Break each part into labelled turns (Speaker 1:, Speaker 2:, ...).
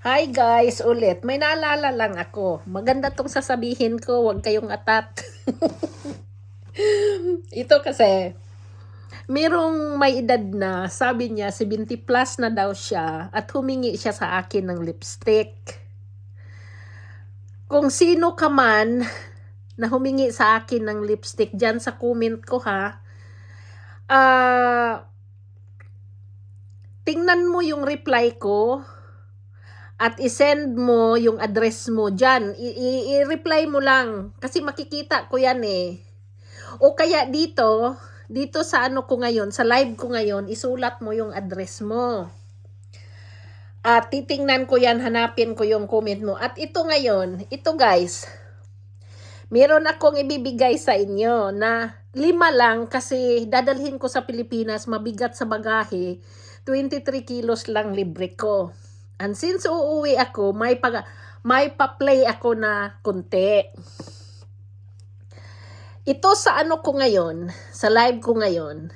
Speaker 1: Hi guys, ulit. May naalala lang ako. Maganda tong sasabihin ko, huwag kayong atat. Ito kasi, merong may edad na, sabi niya 70 plus na daw siya at humingi siya sa akin ng lipstick. Kung sino ka man na humingi sa akin ng lipstick, dyan sa comment ko ha, tingnan mo yung reply ko at isend mo yung address mo dyan. I-reply mo lang kasi makikita ko yan eh. O kaya dito sa ano ko ngayon, sa live ko ngayon, isulat mo yung address mo. At titingnan ko yan, hanapin ko yung comment mo. At ito ngayon, ito guys, meron akong ibibigay sa inyo na 5 lang kasi dadalhin ko sa Pilipinas, mabigat sa bagahe, 23 kilos lang libre ko. And since uuwi ako, may pa-play ako na konti. Ito sa ano ko ngayon, sa live ko ngayon,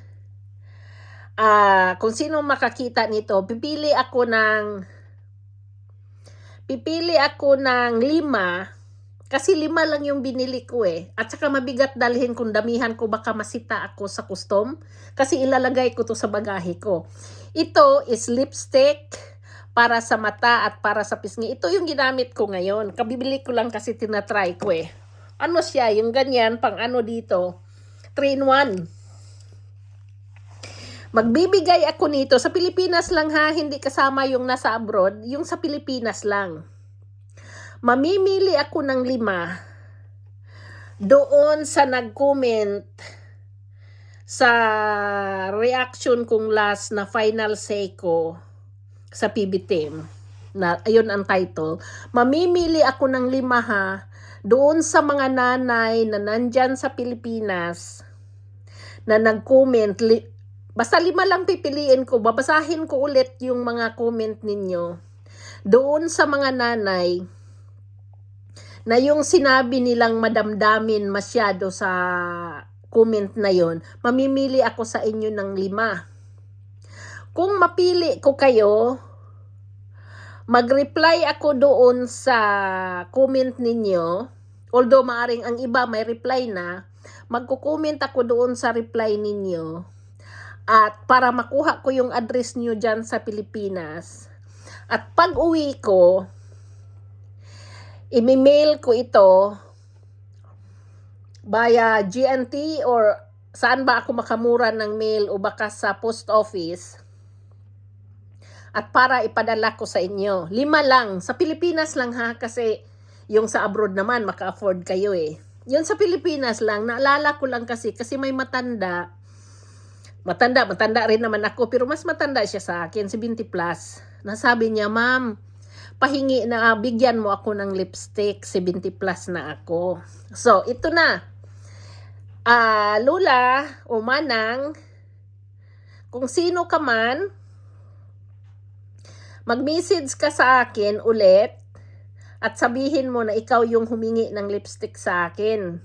Speaker 1: kung sino makakita nito, pipili ako ng 5, kasi 5 lang yung binili ko eh. At saka mabigat dalhin kung damihan ko, baka masita ako sa custom, kasi ilalagay ko to sa bagahe ko. Ito is lipstick para sa mata at para sa pisngi. Ito yung ginamit ko ngayon. Kabibili ko lang kasi tinatry ko eh. Ano siya, yung ganyan, pang ano dito, 3-in-1. Magbibigay ako nito, sa Pilipinas lang ha, hindi kasama yung nasa abroad, yung sa Pilipinas lang. Mamimili ako ng 5 doon sa nag-comment sa reaction kong last na final say ko sa PB Team. Na, ayun ang title. Mamimili ako ng 5 ha, doon sa mga nanay na nandyan sa Pilipinas na nag-comment. Basta 5 lang pipiliin ko. Babasahin ko ulit yung mga comment ninyo. Doon sa mga nanay na yung sinabi nilang madamdamin masyado sa comment na yon, mamimili ako sa inyo ng 5. Kung mapili ko kayo, mag-reply ako doon sa comment ninyo. Although maaring ang iba may reply na, magko-comment ako doon sa reply ninyo. At para makuha ko yung address niyo dyan sa Pilipinas. At pag uwi ko, i-mail ko ito via GNT or saan ba ako makamura ng mail o baka sa post office. At para ipadala ko sa inyo. 5 lang. Sa Pilipinas lang ha, kasi yung sa abroad naman, maka-afford kayo eh. Yun sa Pilipinas lang, naalala ko lang kasi may matanda rin naman ako, pero mas matanda siya sa akin, 70 plus. Nasabi niya, ma'am, pahingi na, bigyan mo ako ng lipstick, 70 plus na ako. So, ito na. Lula o manang, kung sino ka man, mag-message ka sa akin ulit at sabihin mo na ikaw yung humingi ng lipstick sa akin.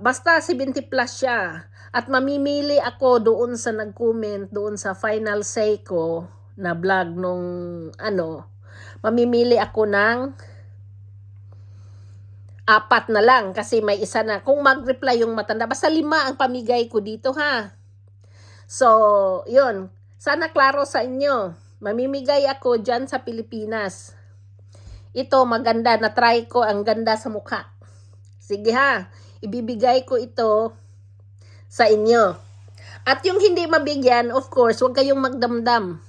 Speaker 1: Basta 70 plus siya. At mamimili ako doon sa nag-comment, doon sa final say ko na vlog nung ano. Mamimili ako ng 4 na lang kasi may isa na. Kung mag-reply yung matanda, basta 5 ang pamigay ko dito ha. So, yun. Sana klaro sa inyo. Mamimigay ako dyan sa Pilipinas. Ito maganda, na-try ko, ang ganda sa mukha. Sige ha, ibibigay ko ito sa inyo. At yung hindi mabigyan, of course, huwag kayong magdamdam.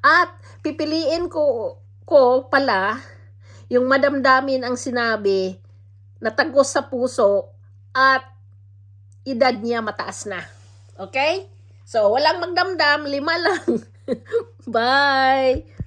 Speaker 1: At pipiliin ko pala yung madamdamin ang sinabi na tagos sa puso at edad niya mataas na. Okay? So, walang magdamdam, 5 lang. Bye!